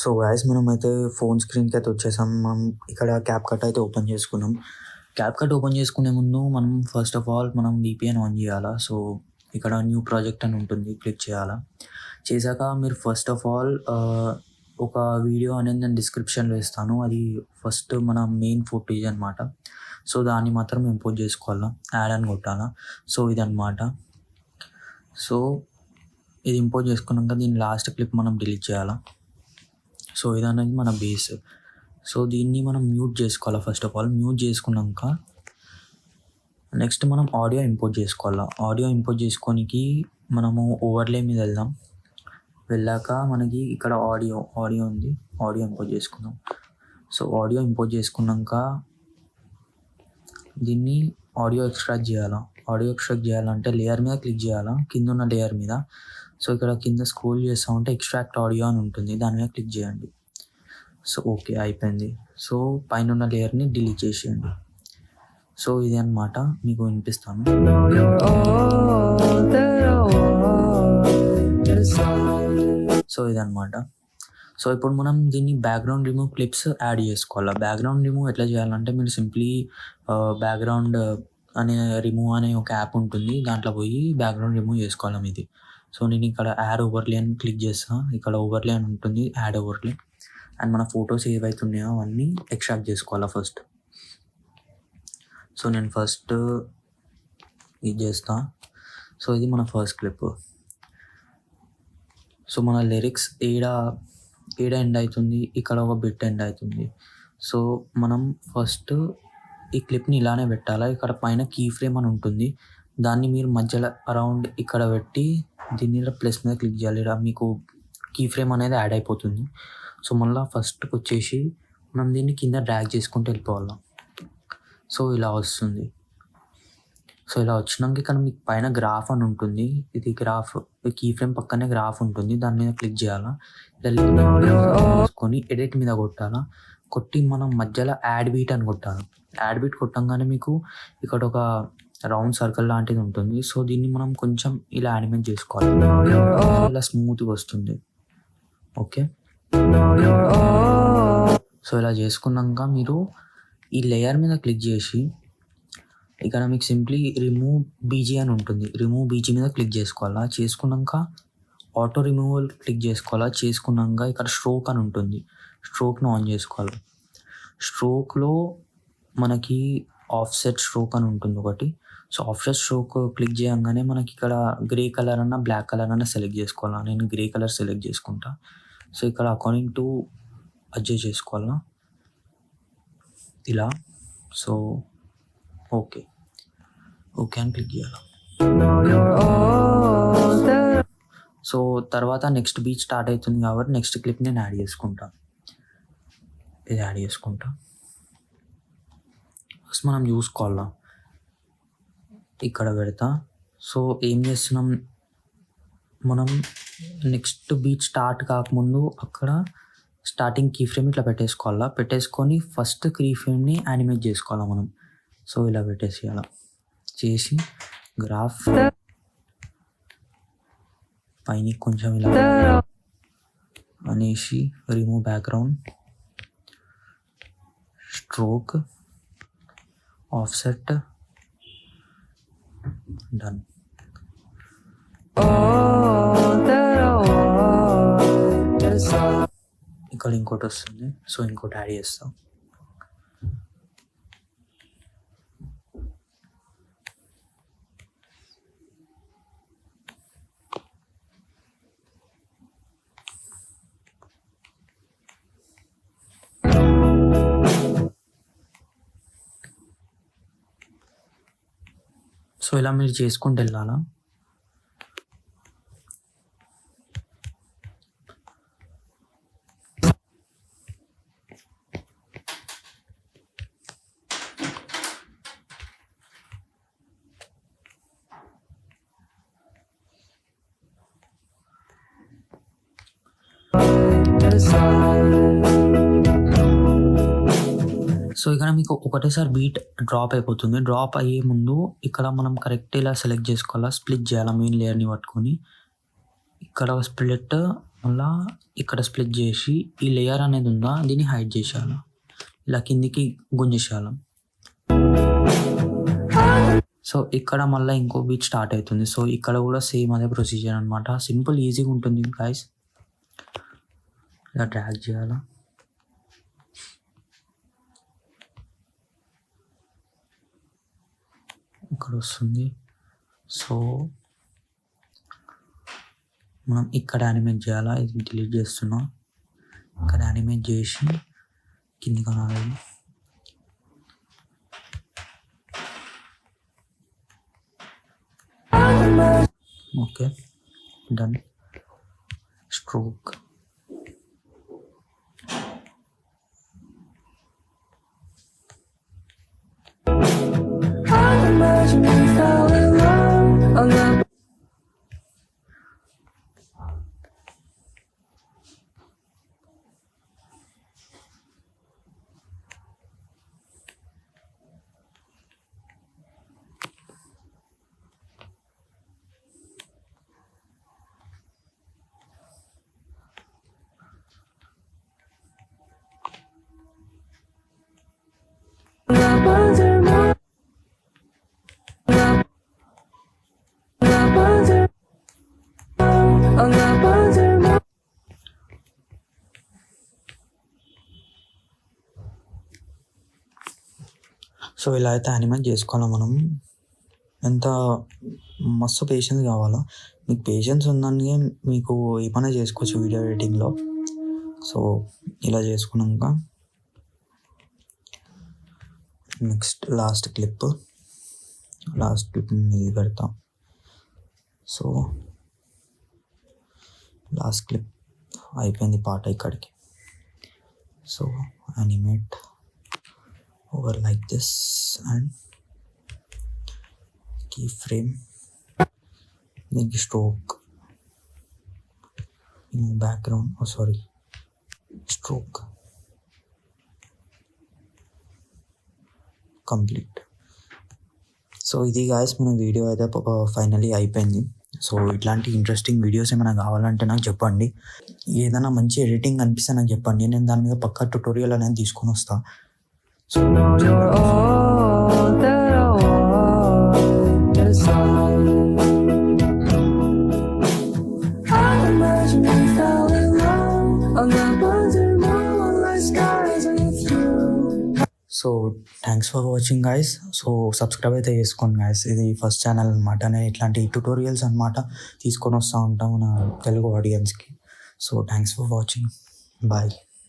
So guys మనమైతే phone స్క్రీన్‌కి అయితే వచ్చేసాం. మనం ఇక్కడ క్యాప్‌కట్ అయితే ఓపెన్ చేసుకున్నాం. క్యాప్‌కట్ ఓపెన్ చేసుకునే ముందు మనం ఫస్ట్ ఆఫ్ ఆల్ మనం వీపీఎన్ ఆన్ చేయాలా. సో ఇక్కడ న్యూ ప్రాజెక్ట్ అని ఉంటుంది. క్లిక్ చేయాలా. చేశాక మీరు ఫస్ట్ ఆఫ్ ఆల్ ఒక వీడియో అనేది నేను డిస్క్రిప్షన్‌లో ఇస్తాను. అది ఫస్ట్ మన మెయిన్ ఫుటేజ్ అనమాట. సో దాన్ని మాత్రం ఇంపోర్ట్ చేసుకోవాలా. యాడ్ అని కొట్టాలా. సో ఇదనమాట. సో ఇది ఇంపోర్ట్ చేసుకున్నాక దీని లాస్ట్ క్లిప్ మనం డిలీట్ చేయాలా. సో ఇదనేది మన బేస్. సో దీన్ని మనం మ్యూట్ చేసుకోవాలా ఫస్ట్ ఆఫ్ ఆల్. మ్యూట్ చేసుకున్నాక నెక్స్ట్ మనం ఆడియో ఇంపోర్ట్ చేసుకోవాలా. ఆడియో ఇంపోర్ట్ చేసుకోనికి మనము ఓవర్లే మీద వెళ్దాం. వెళ్ళాక మనకి ఇక్కడ ఆడియో ఉంది. ఆడియో ఇంపోర్ట్ చేసుకుందాం. సో ఆడియో ఇంపోర్ట్ చేసుకున్నాక దీన్ని ఆడియో ఎక్స్ట్రాక్ట్ చేయాలా. ఆడియో ఎక్స్ట్రాక్ట్ చేయాలంటే లేయర్ మీద క్లిక్ చేయాలా. కింద ఉన్న లేయర్ మీద. సో ఇక్కడ కింద స్క్రోల్ చేస్తూ ఉంటే ఎక్స్ట్రాక్ట్ ఆడియో అని ఉంటుంది. దాని మీద క్లిక్ చేయండి. సో ఓకే అయిపోయింది. సో పైన ఉన్న లేయర్ని డిలీట్ చేసేయండి. సో ఇది అన్నమాట. మీకు వినిపిస్తాను. సో ఇదన్నమాట. సో ఇప్పుడు మనం దీన్ని బ్యాక్గ్రౌండ్ రిమూవ్ క్లిప్స్ యాడ్ చేసుకోవాలి. బ్యాక్గ్రౌండ్ రిమూవ్ ఎట్లా చేయాలంటే మీరు సింప్లీ బ్యాక్గ్రౌండ్ రిమూవ్ అనే ఒక యాప్ ఉంటుంది. దాంట్లో పోయి బ్యాక్గ్రౌండ్ రిమూవ్ చేసుకోవాలి మీది. సో నేను ఇక్కడ యాడ్ ఓవర్లే అని క్లిక్ చేస్తాను. ఇక్కడ ఓవర్లే అని ఉంటుంది. యాడ్ ఓవర్లే అండ్ మన ఫొటోస్ ఏవైతే ఉన్నాయో అవన్నీ ఎక్స్ట్రాక్ట్ చేసుకోవాలా ఫస్ట్. సో నేను ఫస్ట్ ఇది చేస్తా. సో ఇది మన ఫస్ట్ క్లిప్. సో మన లిరిక్స్ ఏడ ఎండ్ అవుతుంది, ఇక్కడ ఒక బిట్ ఎండ్ అవుతుంది. సో మనం ఫస్ట్ ఈ క్లిప్ని ఇలానే పెట్టాలా. ఇక్కడ పైన కీ ఫ్రేమ్ అని ఉంటుంది. దాన్ని మీరు మధ్యలో అరౌండ్ ఇక్కడ పెట్టి దీని మీద ప్లస్ మీద క్లిక్ చేయాలి. ఇలా మీకు కీ ఫ్రేమ్ అనేది యాడ్ అయిపోతుంది. సో మళ్ళీ ఫస్ట్కి వచ్చేసి మనం దీన్ని కింద డ్రాగ్ చేసుకుంటూ వెళ్ళిపోవాలి. సో ఇలా వస్తుంది. సో ఇలా వచ్చినాక ఇక్కడ మీకు పైన గ్రాఫ్ అని ఉంటుంది. ఇది గ్రాఫ్ కీ ఫ్రేమ్ పక్కనే గ్రాఫ్ ఉంటుంది. దాని మీద క్లిక్ చేయాలా. ఇలా తీసుకొని ఎడిట్ మీద కొట్టాలా. కొట్టి మనం మధ్యలో యాడ్ బీట్ అని కొట్టాలి. యాడ్ బీట్ కొట్టంగానే మీకు ఇక్కడ ఒక రౌండ్ సర్కిల్ లాంటిది ఉంటుంది. సో దీన్ని మనం కొంచెం ఇలా యానిమేట్ చేసుకోవాలి. ఇలా స్మూత్గా వస్తుంది. ఓకే. సో ఇలా చేసుకున్నాక మీరు ఈ లేయర్ మీద క్లిక్ చేసి ఇక్కడ మీకు సింప్లీ రిమూవ్ బీజీ అని ఉంటుంది. రిమూవ్ బీజీ మీద క్లిక్ చేసుకోవాలా. చేసుకున్నాక ఆటో రిమూవల్ క్లిక్ చేసుకోవాలా. చేసుకున్నాక ఇక్కడ స్ట్రోక్ అని ఉంటుంది. స్ట్రోక్ను ఆన్ చేసుకోవాలి. స్ట్రోక్లో మనకి ఆఫ్సెట్ స్ట్రోక్ అని ఉంటుంది ఒకటి. సో ఆఫ్సెట్ స్ట్రోక్ క్లిక్ చేయగానే మనకి ఇక్కడ గ్రే కలర్ అన్న బ్లాక్ కలర్ అన్న సెలెక్ట్ చేసుకోవాలా. నేను గ్రే కలర్ సెలెక్ట్ చేసుకుంటా. సో ఇక్కడ అకార్డింగ్ టు అడ్జస్ట్ చేసుకోవాలా ఇలా. సో ఓకే అని క్లిక్ చేయాలి. సో తర్వాత నెక్స్ట్ బీట్ స్టార్ట్ అవుతుంది కాబట్టి నెక్స్ట్ క్లిప్ నేను యాడ్ చేసుకుంటా. ఇది యాడ్ చేసుకుంటా. ఫస్ట్ మనం చూసుకోవాలా. ఇక్కడ పెడతా. సో ఏం చేస్తున్నాం మనం నెక్స్ట్ బీట్ స్టార్ట్ కాకముందు అక్కడ స్టార్టింగ్ కీ ఫ్రేమ్ ఇట్లా పెట్టేసుకోవాలా. పెట్టేసుకొని ఫస్ట్ కీ ఫ్రేమ్ని యానిమేట్ చేసుకోవాలా మనం. సో ఇలా పెట్టేసేయాల. చేసి గ్రాఫ్ పైన కొంచెం ఇలా అనేసి remove background stroke offset done. ఇక్కడ ఇంకోటి వస్తుంది. సో ఇంకోటి యాడ్ చేస్తాం. సో ఇలా మీరు చేసుకుంటూ వెళ్ళాలా. సో ఇక్కడ మీకు ఒకటేసారి బీట్ డ్రాప్ అయిపోతుంది. డ్రాప్ అయ్యే ముందు ఇక్కడ మనం కరెక్ట్ ఇలా సెలెక్ట్ చేసుకోవాలా. స్ప్లిట్ చేయాలా మెయిన్ లేయర్ని పట్టుకొని. ఇక్కడ స్ప్లిట్ మళ్ళా ఇక్కడ స్ప్లిట్ చేసి ఈ లేయర్ అనేది ఉందా దీన్ని హైడ్ చేసేయాలి, ఇలా కిందికి గుంజేసేయాలి. సో ఇక్కడ మళ్ళీ ఇంకో బీట్ స్టార్ట్ అవుతుంది. సో ఇక్కడ కూడా సేమ్ అదే ప్రొసీజర్ అనమాట. సింపుల్ ఈజీగా ఉంటుంది గైస్. ఇలా డ్రాగ్ చేయాలా, ఇక్కడ వస్తుంది. సో మనం ఇక్కడ యానిమేట్ చేయాలా, ఇది డిలీట్ చేస్తున్నా. ఇక్కడ యానిమేట్ చేసి కింది కొనాలి. Okay done. స్ట్రోక్ సో ఇలా అయితే యానిమేట్ చేసుకోవాలి మనం. ఎంత మస్తు పేషెన్స్ కావాలా. మీకు పేషెన్స్ ఉందని మీకు ఏమైనా చేసుకోవచ్చు వీడియో ఎడిటింగ్లో. సో ఇలా చేసుకున్నాక నెక్స్ట్ లాస్ట్ క్లిప్ ఇది పెడతాం. సో లాస్ట్ క్లిప్ అయిపోయింది పాట ఇక్కడికి. So animate over like this and keyframe, then stroke, background, stroke, complete. So ఇది గాయస్ మన వీడియో అయితే ఫైనలీ అయిపోయింది. సో ఇట్లాంటి ఇంట్రెస్టింగ్ వీడియోస్ ఏమైనా కావాలంటే నాకు చెప్పండి. ఏదైనా మంచి ఎడిటింగ్ అనిపిస్తే నాకు చెప్పండి, నేను దాని మీద పక్కా ట్యుటోరియల్ అనేది తీసుకొని వస్తాను. So you're all that I want is all. I imagine we fell in love on the buzzing moonlight skies with you. So thanks for watching guys. So subscribe అయితే చేసుకోండి గైస్. ఇది ఫస్ట్ ఛానల్ అనమాట. నేను ఇట్లాంటి tutorials అనమాట తీసుకొని వస్తూ ఉంటాను నా తెలుగు ఆడియన్స్కి. So thanks for watching. Bye.